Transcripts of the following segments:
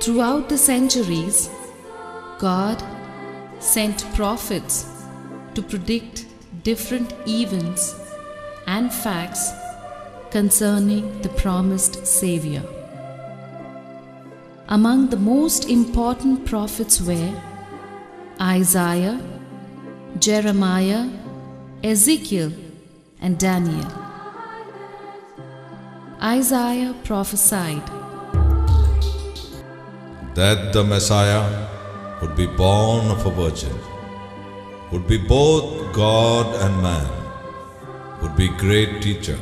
Throughout the centuries, God sent prophets to predict different events and facts concerning the promised Savior. Among the most important prophets were Isaiah, Jeremiah, Ezekiel, and Daniel. Isaiah prophesied that the Messiah would be born of a virgin, would be both God and man, would be great teacher,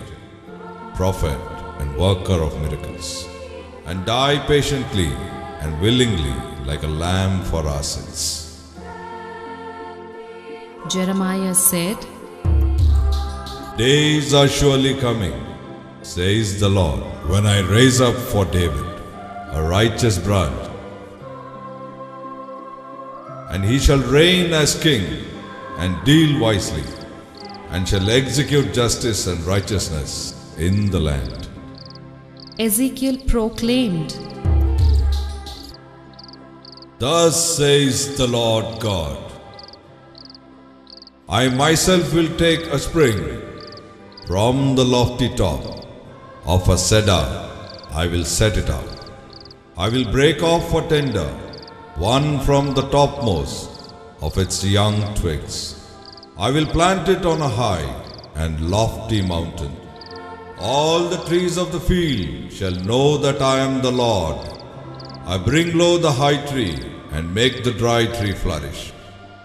prophet, and worker of miracles, and die patiently and willingly like a lamb for our sins. Jeremiah said, days are surely coming, says the Lord, when I raise up for David a righteous branch, and he shall reign as king and deal wisely, and shall execute justice and righteousness in the land. Ezekiel proclaimed, thus says the Lord God, I myself will take a spring from the lofty top of a cedar, I will set it up. I will break off a tender, one from the topmost of its young twigs. I will plant it on a high and lofty mountain. All the trees of the field shall know that I am the Lord. I bring low the high tree and make the dry tree flourish.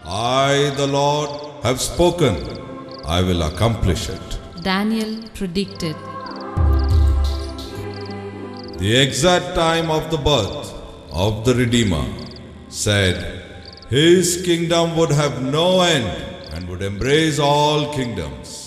I, the Lord, have spoken. I will accomplish it. Daniel predicted the exact time of the birth of the Redeemer, said, his kingdom would have no end and would embrace all kingdoms.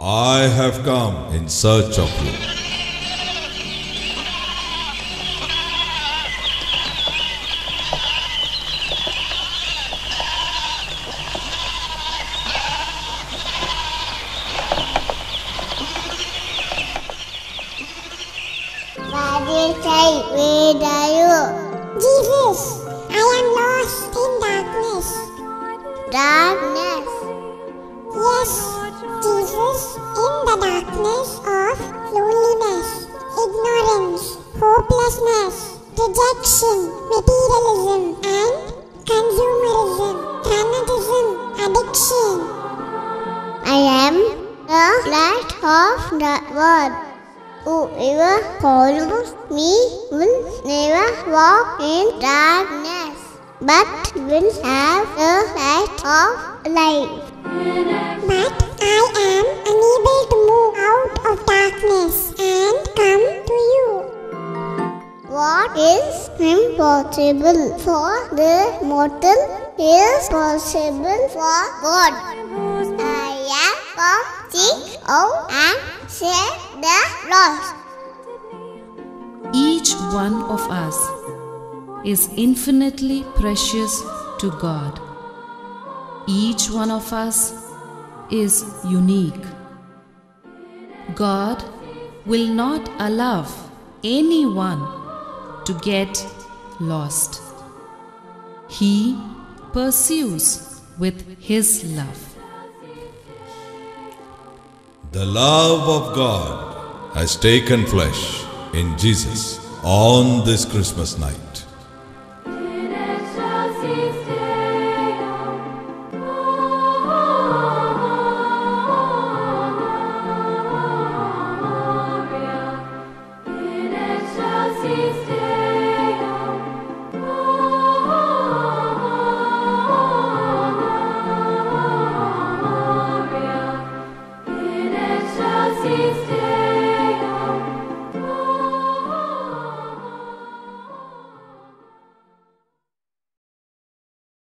I have come in search of you. Where are you? Jesus, I am lost in darkness. Darkness? Yes, Jesus, in the darkness of loneliness, ignorance, hopelessness, rejection, materialism and consumerism, fanatism, addiction. I am the light of the world. Whoever follows me will never walk in darkness, but will have the light of life. But I am unable to move out of darkness and come to you. What is impossible for the mortal is possible for God. I am come, seek out and save the lost. Each one of us is infinitely precious to God. Each one of us is unique. God will not allow anyone to get lost. He pursues with His love. The love of God has taken flesh in Jesus on this Christmas night.